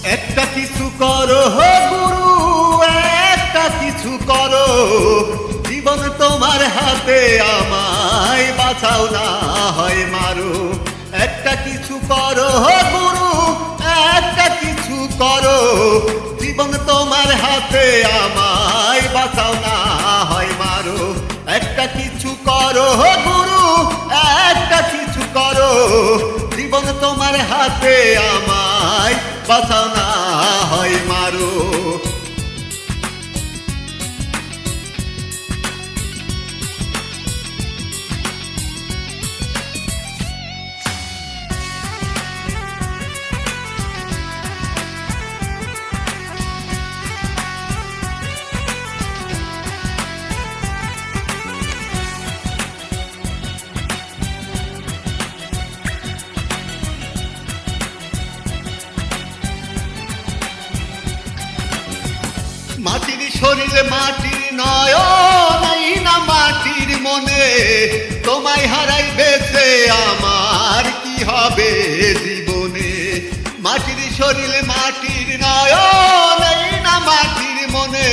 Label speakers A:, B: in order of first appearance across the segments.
A: একটা কিছু করো হো গুরু, একটা কিছু করো, জীবন তোমার হাতে, আমায় বাঁচাও না হয় মারো। একটা কিছু করো হো গুরু, একটা কিছু করো, জীবন তোমার হাতে, আমায় বাঁচাও না হয় মারো। একটা কিছু করো হো গুরু, একটা কিছু করো, জীবন তোমার হাতে, আমায় বাঁচাও না হয় মারো। মাটির শরীরে মাটির নয়ন, এই না মাটির মনে, তোমায় হারাই বেঁচে আমার কি হবে জীবনে। মাটির শরীরে মাটির নয়ন, এই না মাটির মনে,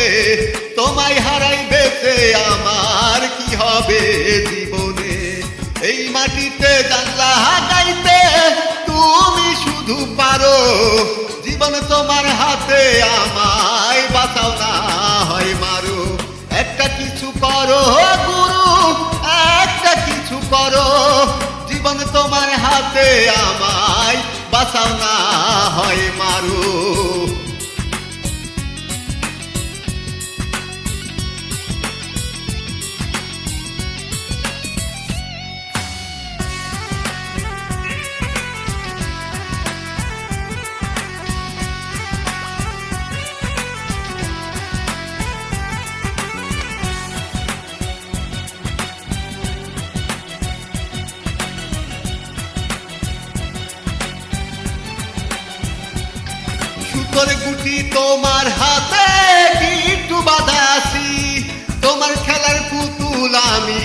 A: তোমায় হারাই বেঁচে আমার কি হবে জীবনে। এই মাটিতে জানলা গাইতে তুমি শুধু পারো, জীবন তোমার হাতে, আমায় বাঁচাও না হয় মারো। একটা কিছু করো গুরু, একটা কিছু করো, জীবন তোমার হাতে, আমায় বাঁচাও না হয় মারো। সুতোর গুটি তোমার হাতে, গিট্টু বাঁধাছি, তোমার খেলার পুতুল আমি,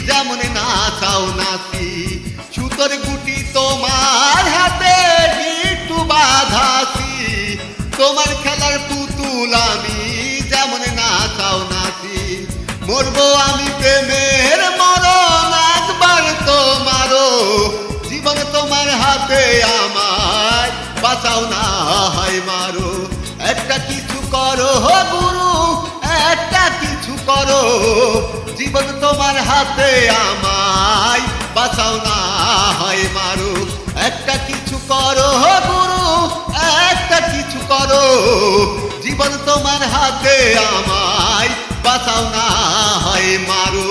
A: যেমন নাচাও নাচি। সুতোর গুটি তোমার হাতে, গিট্টু বাঁধাছি, তোমার খেলার পুতুল আমি, যেমন নাচাও নাচি। মরবো আমি প্রেমের মরণ, একবার তোমারও, জীবন তোমার হাতে, আমায় বাঁচাও না হয় মারো। একটা কিছু করো গুরু, একটা কিছু করো, জীবন তোমার হাতে, আমায় বাঁচাও না হয় মারো। একটা কিছু করো গুরু, একটা কিছু করো, জীবন তোমার হাতে, আমায় বাঁচাও না হয় মারো।